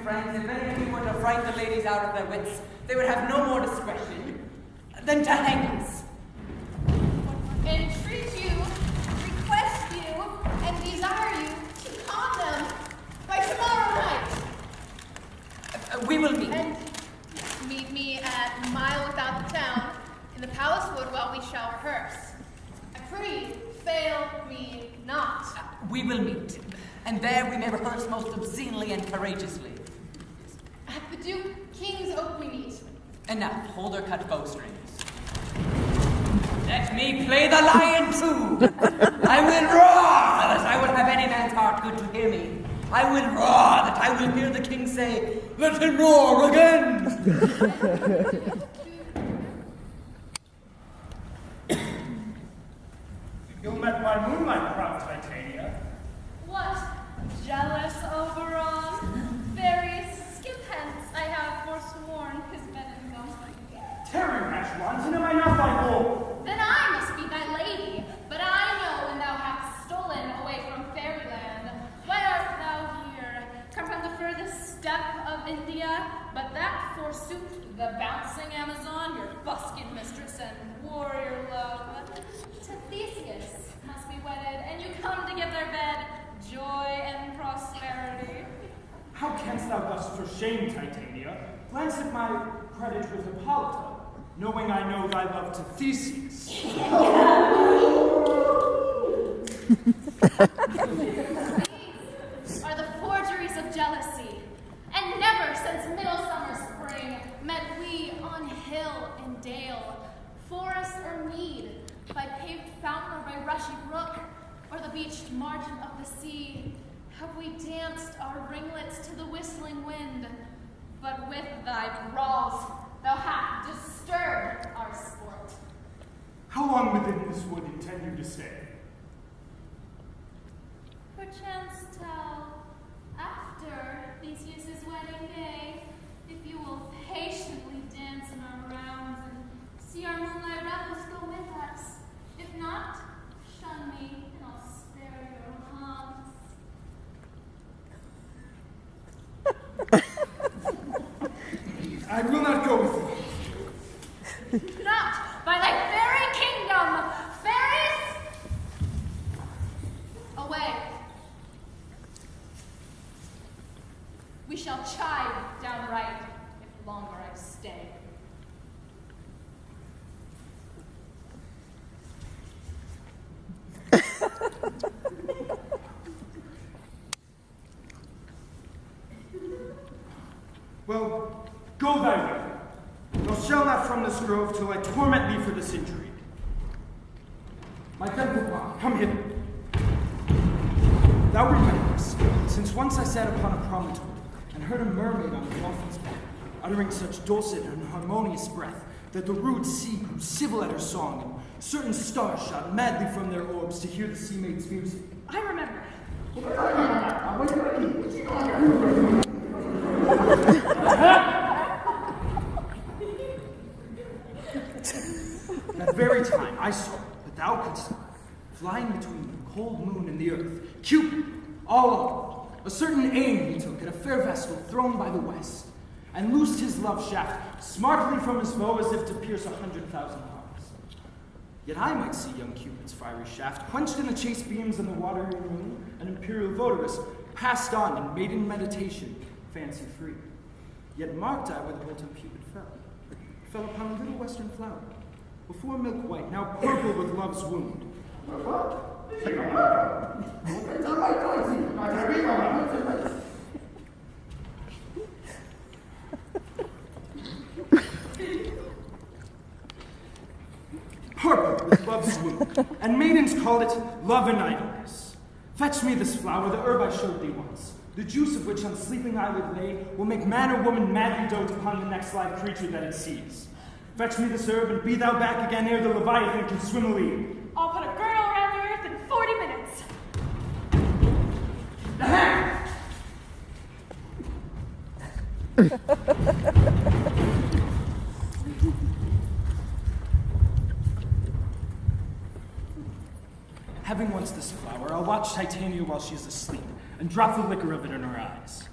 friends, if any of you were to frighten the ladies out of their wits, they would have no more discretion than to hang us. Entreat you, request you, and desire you to calm them by tomorrow night. We will meet. And meet me at a mile without the town, in the palace wood while we shall rehearse. I pray, fail me not. We will meet, and there we may rehearse most obscenely and courageously. At the Duke King's Oak we meet. Enough, hold or cut bowstrings. Let me play the lion too. I will roar that I will have any man's heart good to hear me. I will roar that I will hear the king say, "Let him roar again." You met by moonlight, proud Titania. What? Jealous Oberon? Very skip hence I have forsworn his bed and gone. Tarry, rash wanton, am I not thy lord? Then I must be thy lady, but I know when thou hast stolen away from fairyland. Why art thou here? Come from the furthest steppe of India, but that forsooth the bouncing Amazon, your busked mistress and warrior love. To Theseus must be wedded, and you come to give their bed joy and prosperity. How canst thou thus for shame, Titania, glance at my credit with Hippolyta, knowing I know thy love to Theseus? These are the forgeries of jealousy, and never since midsummer spring met we on hill and dale, forest or mead, by paved fountain or by rushy brook, or the beached margin of the sea, have we danced our ringlets to the whistling wind, but with thy brawls thou hast disturbed our sport. How long within this wood intend you to stay? Perchance till after Theseus' wedding day, if you will patiently dance in our rounds and see our moonlight revels go with us. If not, shun me, and I'll spare your haunts. I will not go with you. Not by thy fairy kingdom, fairies! Away. We shall chide downright if longer I stay. Well, go thy way. Thou shalt not from this grove till I torment thee for this injury. My friend Papa, come hither. Thou rememberest, since once I sat upon a promontory and heard a mermaid on the dolphin's back, uttering such dulcet and harmonious breath that the rude sea grew civil at her song, and certain stars shot madly from their orbs to hear the sea maid's music. I remember. That very time I saw that thou couldst not, flying between the cold moon and the earth, Cupid, all alone, a certain aim he took at a fair vessel thrown by the west, and loosed his love shaft smartly from his bow as if to pierce 100,000 hearts. Yet I might see young Cupid's fiery shaft quenched in the chaste beams and the watery moon, an imperial votaress passed on in maiden meditation, fancy free. Yet marked I where the bolt of Cupid fell. It fell upon a little western flower, before milk white, now purple with love's wound. Purple with love's wound, and maidens call it love and idleness. Fetch me this flower, the herb I showed thee once, the juice of which on sleeping eyelid lay will make man or woman madly dote upon the next live creature that it sees. Fetch me this herb, and be thou back again ere the Leviathan can swim a league. I'll put a girdle around the earth in 40 minutes. Aha! Having once this flower, I'll watch Titania while she is asleep, and drop the liquor of it in her eyes.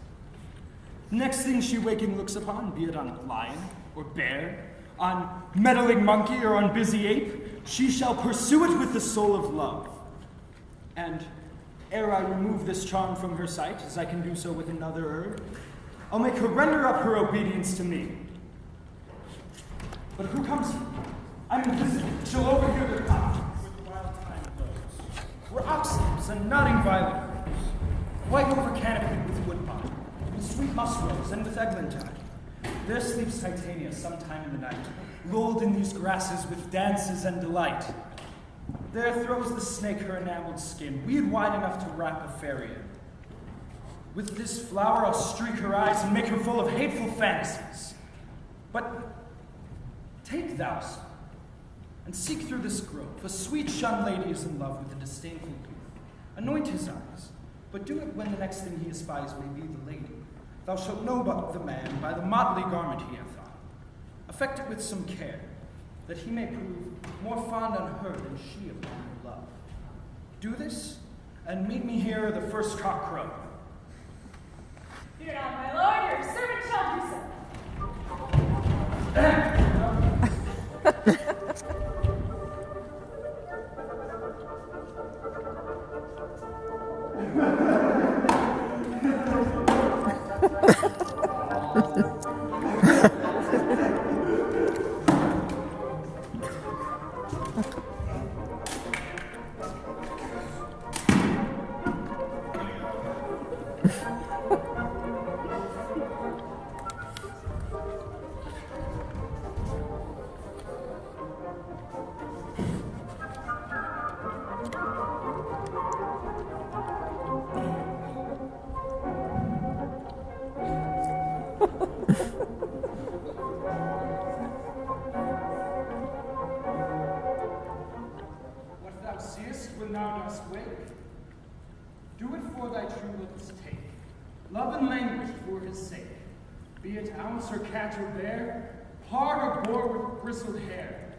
Next thing she waking looks upon, be it on lion or bear, on meddling monkey or on busy ape, she shall pursue it with the soul of love. And ere I remove this charm from her sight, as I can do so with another herb, I'll make her render up her obedience to me. But who comes here? I'm invisible. She'll overhear their talk with wild time blows. Where ox lips and nodding violet grows, white over canopied with woodbine, with sweet mushrooms and with eglantine. There sleeps Titania sometime in the night, lulled in these grasses with dances and delight. There throws the snake her enameled skin, weed wide enough to wrap a fairy in. With this flower I'll streak her eyes and make her full of hateful fantasies. But take thou some, and seek through this grove. A sweet young lady is in love with a disdainful youth. Anoint his eyes, but do it when the next thing he espies may be the lady. Thou shalt know but the man by the motley garment he hath on. Affect it with some care, that he may prove more fond on her than she of mine love. Do this, and meet me here the first cock crow. Fear not, my lord, your servant shall do so. What thou seest when thou dost wake, do it for thy true love's take. Love and language for his sake. Be it ounce or cat or bear, hard or boar with bristled hair.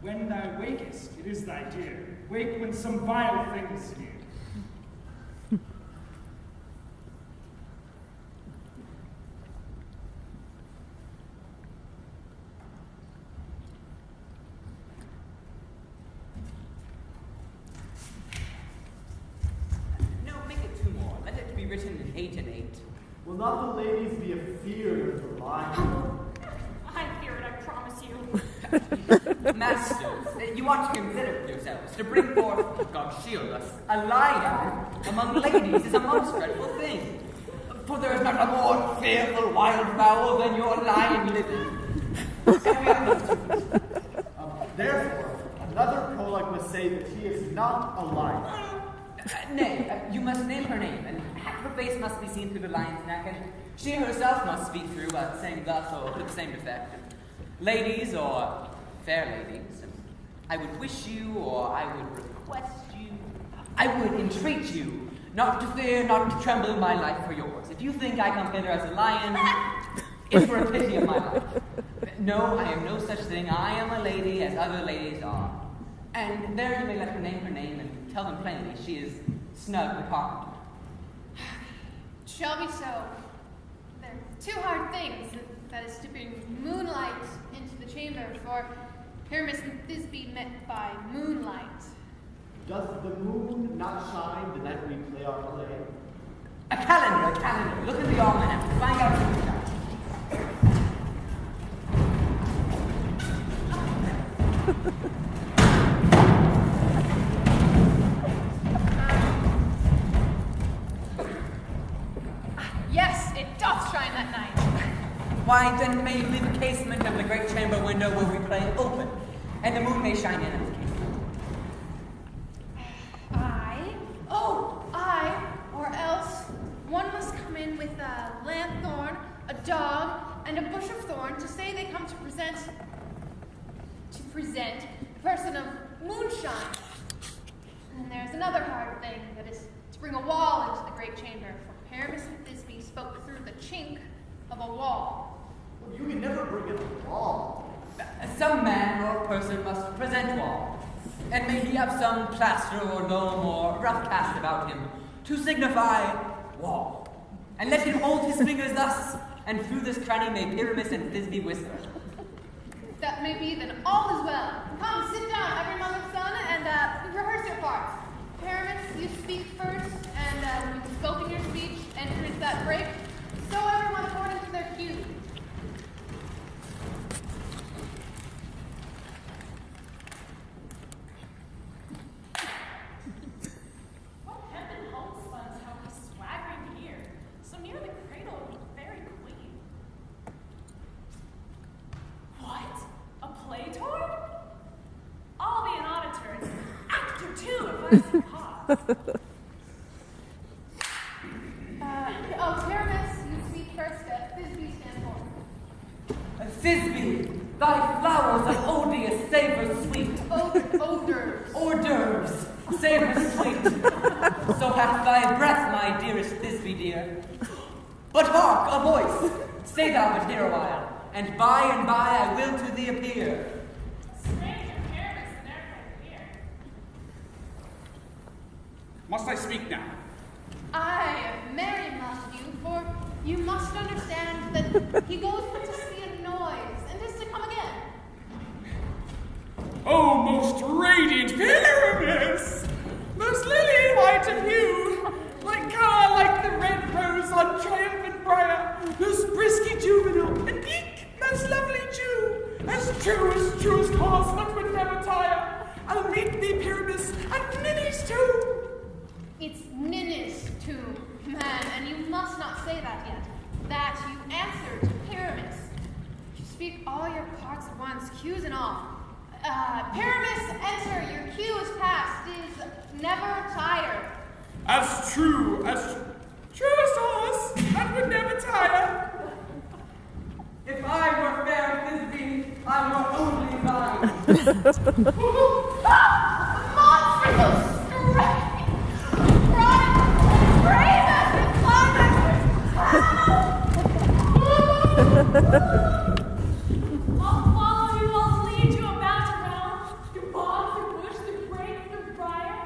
When thou wakest, it is thy dear. Wake when some vile thing is near. No, make it two more. Let it be written in 8 and 8. Will not the ladies be afeard of the lion? I fear it, I promise you. Masters, you ought to consider yourselves to bring forth, God shield us, a lion among ladies is a most dreadful thing. For there is not a more fearful wild fowl than your lion living. Therefore, another prologue must say that he is not a lion. Nay, you must name her name, and half her face must be seen through the lion's neck, and she herself must speak through, saying thus or to the same effect. Ladies, or fair ladies, I would wish you, or I would request you, I would entreat you, not to fear, not to tremble in my life for yours. If you think I come hither as a lion, it's for a pity of my life. No, I am no such thing. I am a lady as other ladies are. And there you may let her name and tell them plainly she is snug and carpeted. Shall be so. There are two hard things. That is to bring moonlight into the chamber, for here Miss Thisbe met by moonlight. Does the moon not shine the night we play our play? A calendar. Look at the almanac. Find out who Yes, it doth shine that night. Why, then may you leave the casement of the great chamber window where we play open, and the moon may shine in at the casement. I, or else one must come in with a lanthorn, a dog, and a bush of thorn to say they come to present a person of moonshine. And there's another hard thing, that is to bring a wall into the great chamber, for Miss Thisbe spoke through the chink of a wall. Well, you can never bring in a wall. Some man or person must present wall, and may he have some plaster or loam or rough cast about him to signify wall. and let him hold his fingers thus, and through this cranny may Pyramus and Thisbe whisper. That may be, then all is well. Come, sit down, every mother's son, and rehearse your parts. Pyramus, you speak first, and when you've spoken your speech, enter into that break. So everyone according to their cue. What hempen homespuns how he's swaggering here, so near the cradle of the fairy queen. What? A play tour? I'll be an auditor and actor too if I see cause. Pyramus, you speak first. Thisbe stand for. Thisbe, thy flowers of odious savor sweet. Odors. Hors d'oeuvres, savor sweet. So hath thy breath, my dearest Thisbe dear. But hark, a voice! Stay thou but here a while, and by I will to thee appear. Stranger Pyramus and their here. Must I speak now? Aye, marry must you, for you must understand that he goes but to see a noise, and is to come again. Oh, most radiant Pyramus! Most lily white of hue, like the red rose on triumphant briar, most brisky juvenile, and eke, most lovely Jew, as true as cause that would never tire. I'll meet thee, Pyramus, and ninnies too. It's Ninnis too, man, and you must not say that yet. That you answer to Pyramus. You speak all your parts at once, cues and all. Pyramus, enter, your cue is past, is never tired. As true as horse, that would never tire. If I were fair Thisbe, I were only thine. Monstrous strength! Brave as the I'll follow you, I'll lead you about around, through bog, through bush, through brake, through briar.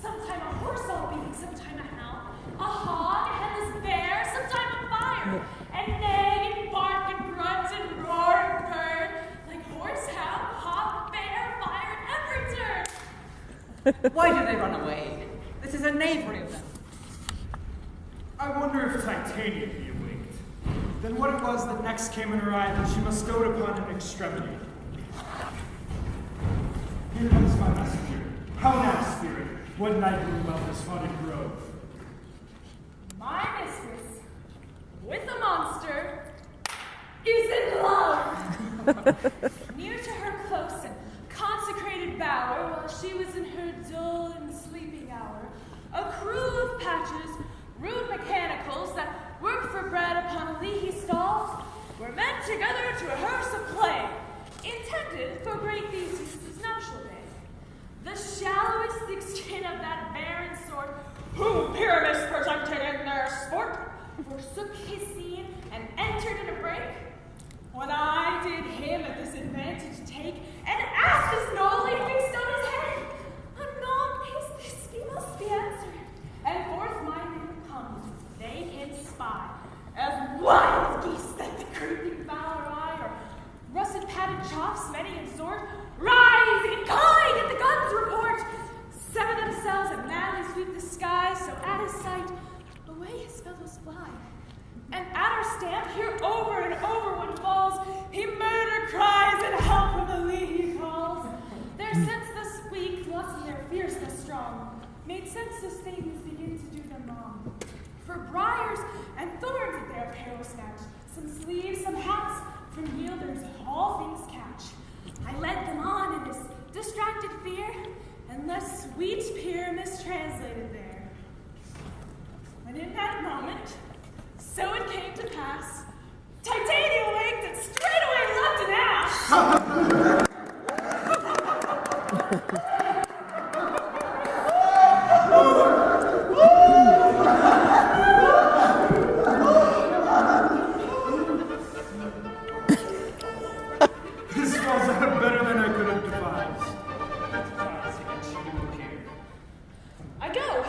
Sometime a horse I'll be, sometime a hound, a hog, a headless bear, sometime a fire, and neigh and bark and grunt and roar and purr, like horse, hound, hog, bear, fire, at every turn. Why do they run away? This is a knavery of them. I wonder if Titania be awaked. Then what it was that next came in her eye that she bestowed upon an extremity. Here comes my messenger. How now, spirit? What night will about this haunted grove? My mistress, with a monster, is in love. Near to her close and consecrated bower, while she was in her dull and sleeping hour, a crew of patches, rude mechanicals that work for bread upon a leahy stall, were met together to rehearse a play, intended for great Theseus' nuptial day. The shallowest thick skin of that barren sort, whom Pyramus presented in their sport, forsook his scene and entered in a break. When I did him at this advantage take, and asked his nobly fixed on his head, anon his Thisbe must be answered, and forth my name comes, they can spy, as wild geese that the creeping bower eye, or russet padded chops, many in sort, rise and guide at the guns' report, sever themselves and madly sweep the sky, so at his sight, away his fellows fly. And at our stamp, here over and over one falls, he murder cries and help from the lee he calls. Their sense thus weak, lost their fears thus strong, made senseless things begin to do them wrong. For briars and thorns at their apparel snatch, some sleeves, some hats, from yielders all things catch. I led them on in this distracted fear, and left sweet Pyramus translated there. When in that moment, so it came to pass, Titania waked and straightway left an ass. This falls out better than I could have devised. I go.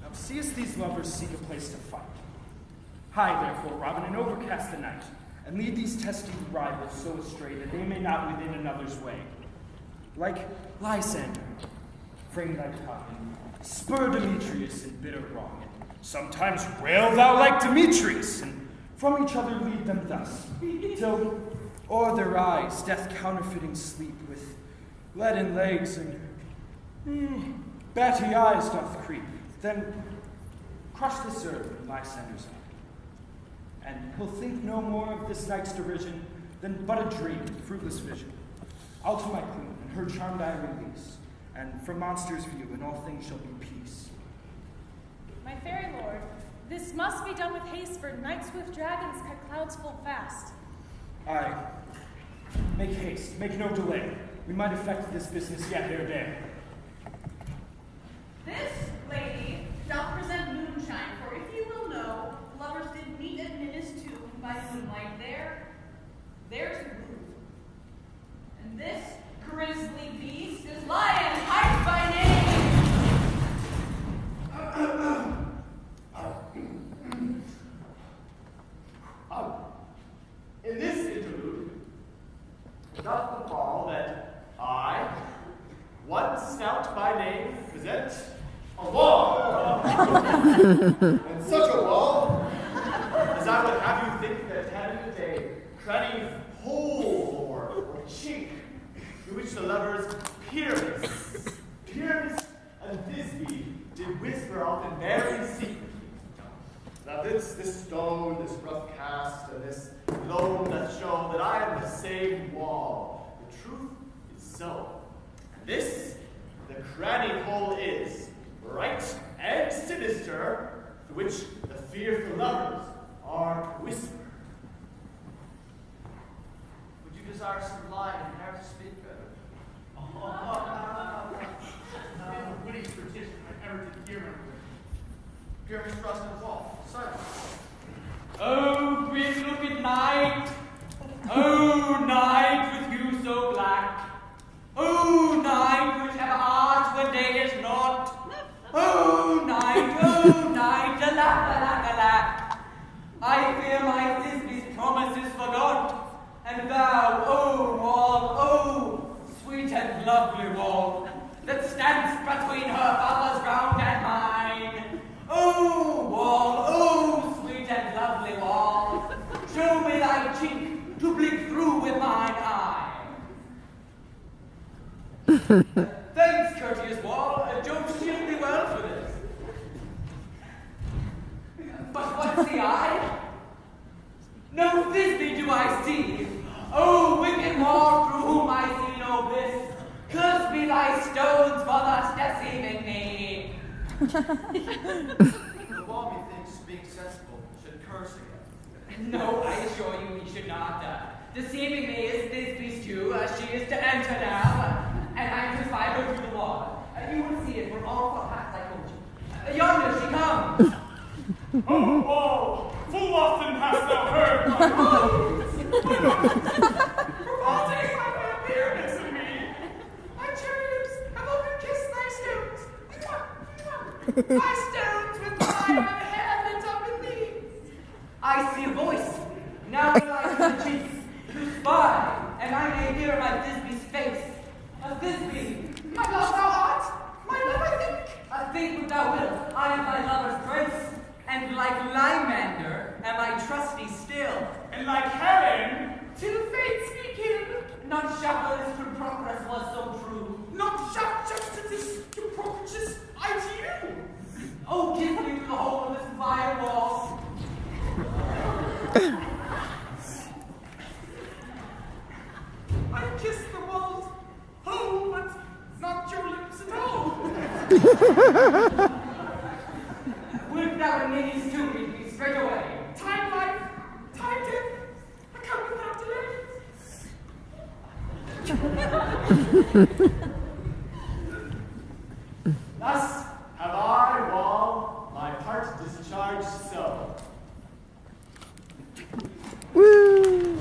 Now seest these lovers seek a place to fight. Hie, therefore, Robin, and overcast the night, and lead these testy rivals so astray that they may not within another's way. Like Lysander, frame thy tongue, and spur Demetrius in bitter wrong, and sometimes rail thou like Demetrius, and from each other lead them thus, till o'er their eyes death counterfeiting sleep with leaden legs and batty eyes doth creep. Then crush this herb in Lysander's eye, and he'll think no more of this night's derision than but a dream, fruitless vision. I'll to my queen, and her charmed eye release, and from monsters' view, in all things shall be peace. My fairy lord, this must be done with haste, for night-swift dragons cut clouds full fast. Aye. Make haste, make no delay. We might effect this business yet ere day. This lady shall present moonshine, for if you will know, lovers did meet at Minas tomb by moonlight there to woo. And this grisly beast is Lion Height by name. In this interlude, doth befall that I, one snout by name, present a wall. And such a wall as I would have you think that had it a cranny hole or chink through which the lovers Pyramus and Thisbe did whisper of in merry secret. Now this stone, this rough cast, and this loam doth show that I am the same wall. The truth is so. And this, the cranny hole is, bright and sinister, through which the fearful lovers are whispered. Would you desire some light and have to speak better? What is petition I ever did hear him? Pyramus thrust and fall. Silence. Oh, grim looked night! Oh, night with hue so black! Oh, night which have hearts when day is not! Oh, night, alack, alack, alack! I fear my Thisbe's promises forgot, and thou, oh, wall, oh, sweet and lovely wall, that stands between her father's ground and mine! Oh, wall, oh, sweet and lovely wall, show me thy cheek to blink through with mine eye. Thanks, courteous wall, Jove shield thee well for this. But what's the eye? No Thisbe do I see. Oh, wicked wall, through whom I see no bliss. Cursed be thy stones for thus deceiving me. The wall, methinks, being sensible, should curse again. No, I assure you he should not. Deceiving me is Thisbe's too. She is to enter now, and I am to find her through the wall. You will see it from all four paths I told you. Yonder she comes. Oh, wall, full often hast thou heard my voice. Revolting by thy appearance of me. My cherry lips have often kissed thy stones. Thy stones with fire and hair lit up in thee. I see a voice. Now will I to the cheeks to spy, and I may hear my Thisbe's face. A Thisbe, My love thou art, my love I think. think what thou wilt. I am thy lover's prince, and like Lymander am I trusty still. And like Helen, till fate speak him. Not shackled to progress was so true. Not shaft justice to Procrus, I to you. Oh, give me to the hole of this vile wall. I kissed the walls, oh, but not your lips at all. Wilt thou in these to me straight away? Time life, time death, I come without delay. Thus have I, Wall, my part discharged so. Woo!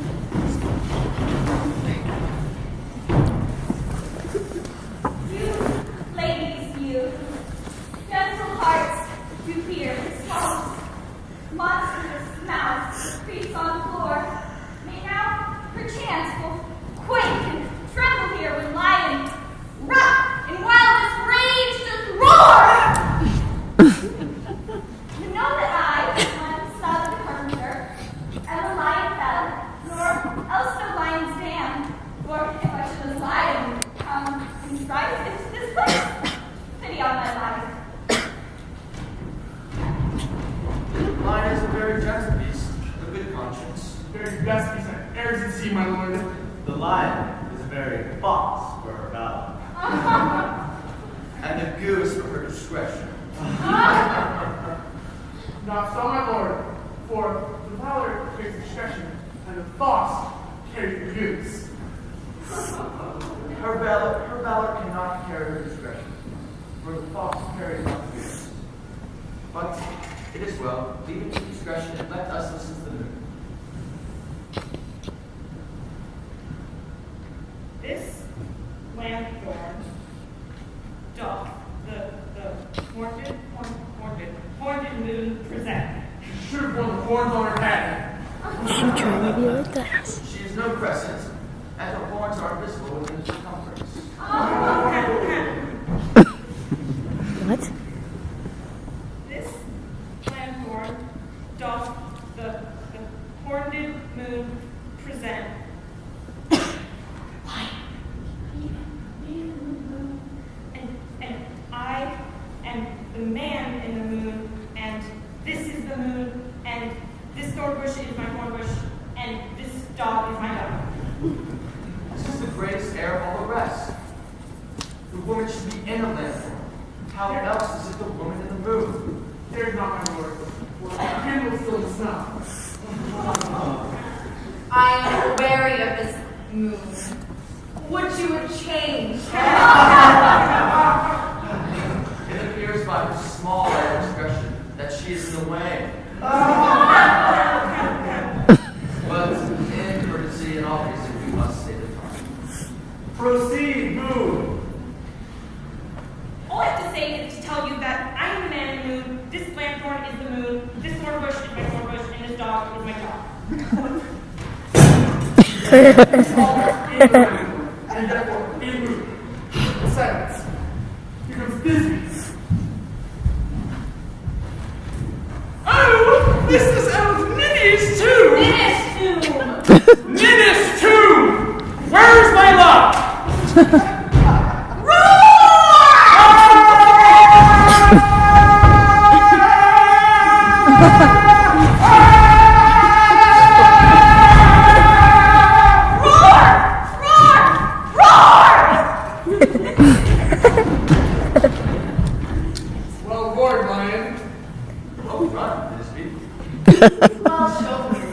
best be sent heirs at sea, my lord. The lion is a very fox for her valor. And the goose for her discretion. Not so, my lord, for the valor carries discretion, and the fox carries the goose. Her valor cannot carry her discretion, for the fox carries not the goose. But it is well, leave it to discretion and let us listen to the moon. This lanthorn doth the horned moon present. She should have worn the horns on her head. She trying to be like that. She is no crescent, and her horns are visible within the circumference. What? This lanthorn doth the horned moon present. And I am the man in the moon, and this is the moon, and this thorn bush is my thorn bush, and this dog is my dog. This is the greatest air of all the rest. The woman should be in a lanthorn. How else is it the woman in the moon? There's not, my lord, for the candle still is not. I am wary of this moon. Would you have changed? It appears by her small air of discretion that she is in the way. But in courtesy and all reason, we must say the time. Proceed, moon. All I have to say is to tell you that I am the man in the moon, this lanthorn is the moon, this thorn bush is my thorn bush, and this dog is my dog. And therefore, in moon. Silence. Here comes business. Oh, this is Elf Ninny's tomb! Ninny's tomb! Where's my love? Well roared, lion. Oh, run, Bisbee. Well, children.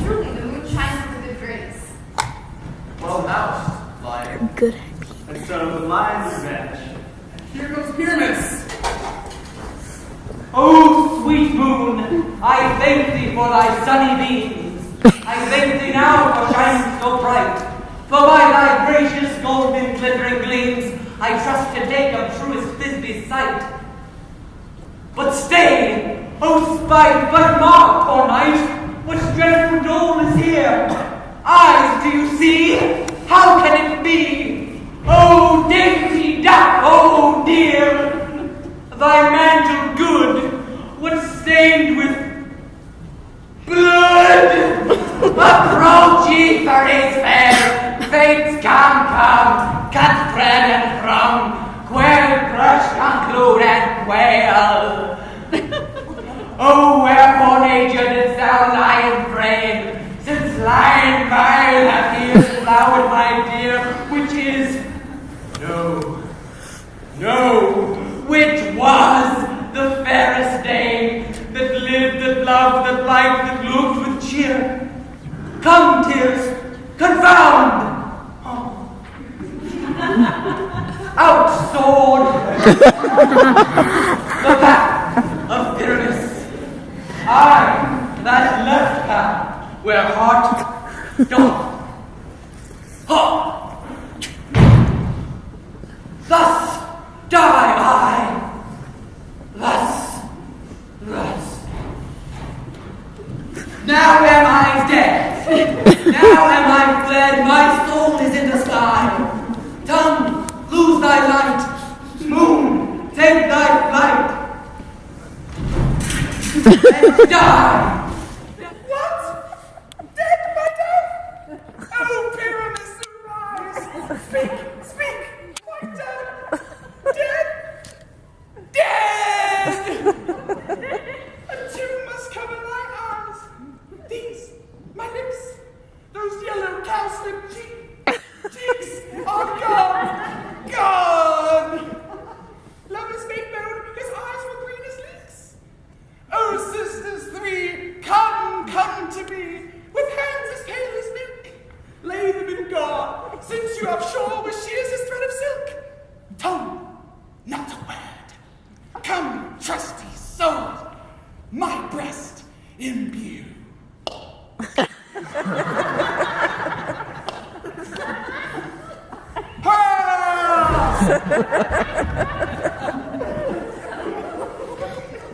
Truly, the moon shines with a good grace. Well moused, lion. Good. And so the lion's revenge. Here goes Pyramus. Oh, sweet moon, I thank thee for thy sunny beams. I thank thee now for shining so bright. For by thy gracious golden glittering gleams, I trust to take of truest Thisbe's sight. But stay, O spite, but mark, poor knight, what dreadful dole is here? Eyes, do you see? How can it be? Oh, dainty duck, oh dear! Thy mantle good, what's stained with blood? Approach ye for his fair, fates come, cut thread and from, quail, crush, conclude, and quail. Oh, wherefore, nature, didst thou lie in frame, since lion vile hath pierced thou in my dear, which is no, which was the fairest dame that lived, that loved, that liked, that looked with cheer. Come, tears, confound! Oh. Out sword! The path of bitterness. I, that left path, where heart doth. Thus die I. Thus. Now am I dead. Now am I fled. My soul is in the sky. Tongue, lose thy light. Moon, take thy flight. And die. What? Dead by death? Oh, Pyramus, arise! Speak! Quite dead! Dead! A tomb must cover thy eyes. These, my lips cowslip cheeks are gone, gone. Lovers made known, his eyes were green as leeks. Oh, sisters three, come to me, with hands as pale as milk. Lay them in guard, since you have shore with shears as thread of silk. Tongue, not a word. Come, trusty souls, my breast imbue.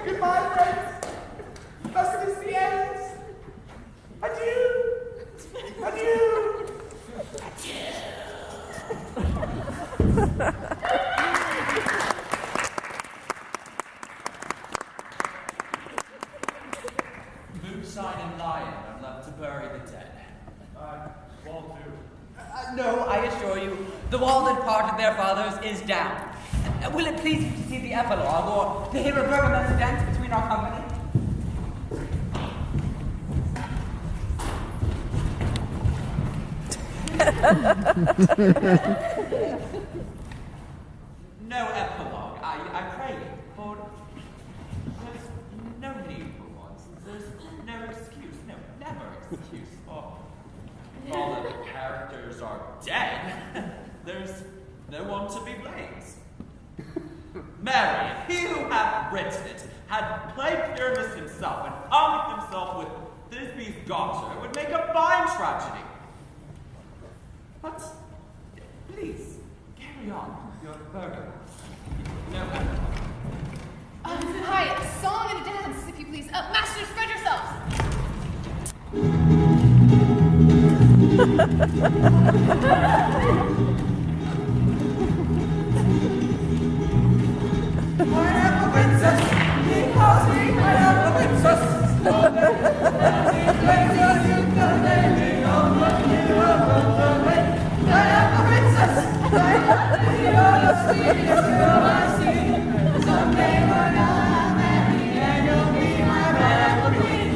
Goodbye, friends. Thus is the end. Adieu. Adieu. Adieu. Moonshine and Lion are left to bury the dead. Wall too. No, I assure you, the wall that parted their fathers is down. Will it please you to see the epilogue, or to hear a burgomaster dance between our company? No epilogue, I pray you, for there's no need for one, since there's no excuse, no, never excuse for all the characters are dead. There's no one to be blamed. Mary, he who hath written it, had played Pyramus himself and comicked himself with Thisbe's daughter, it would make a fine tragedy. But please, carry on your burger. No. Hi, a song and a dance, if you please. Master, spread yourselves. Pineapple princess, he calls me pineapple princess. Pineapple princess, you're the sweetest girl I see. Someday when I'm married, and you'll be my pineapple queen.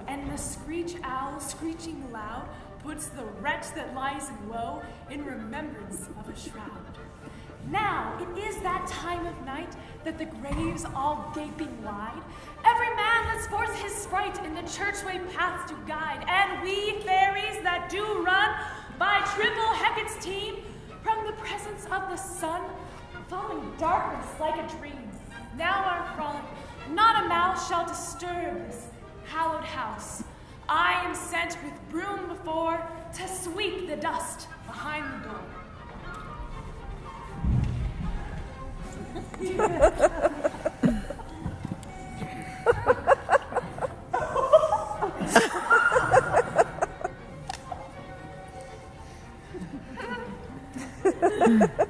And the screech owl, screeching loud, puts the wretch that lies in woe in remembrance of a shroud. Now it is that time of night that the graves all gaping wide, every man lets forth his sprite in the churchway path to guide, and we fairies that do run by triple Hecate's team, from the presence of the sun, fall in darkness like a dream. Now our frolic, not a mouse shall disturb this hallowed house. I am sent with broom before to sweep the dust behind the door.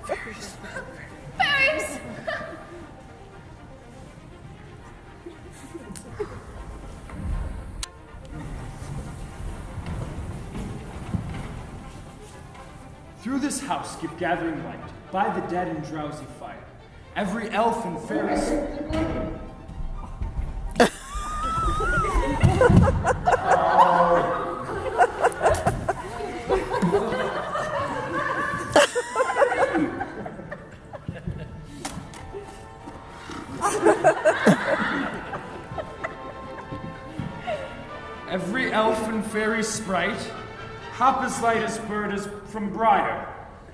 Fairies! Through this house give gathering light, by the dead and drowsy fire. Every elf and fairy. Every elf and fairy sprite, hop as light as bird as from briar,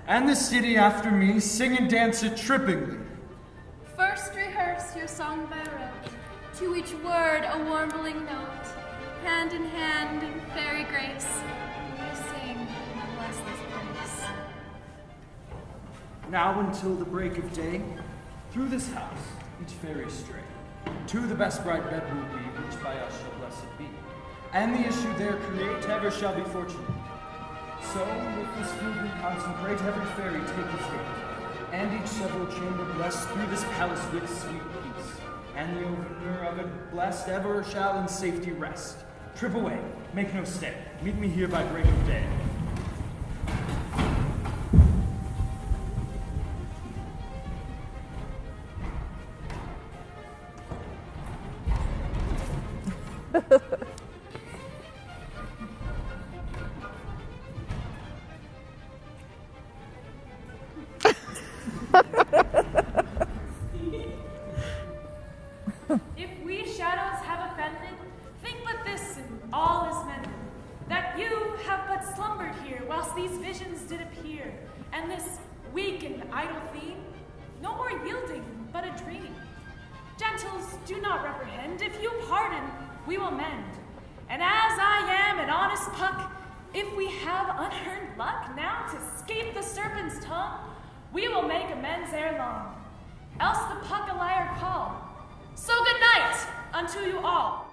and the city after me sing and dance it trippingly. First rehearse your song barrow, to each word a warbling note, hand in hand in fairy grace, we sing and bless this place. Now until the break of day, through this house each fairy stray, to the best bright bed will be, which by us shall blessed be, and the issue there create ever shall be fortunate. So with this food we contemplate, every fairy take his gate, and each several chamber blessed through this palace with sweet peace, and the owner of it blessed ever shall in safety rest. Trip away, make no stay, meet me here by break of day. If we shadows have offended, think but this and all is mended, that you have but slumbered here whilst these visions did appear, and this weak and idle theme, no more yielding but a dream. Gentles, do not reprehend, if you pardon, we will mend. And as I am an honest puck, if we have unearned luck now to escape the serpent's tongue, we will make amends ere long, else the puck a liar call. So good night unto you all.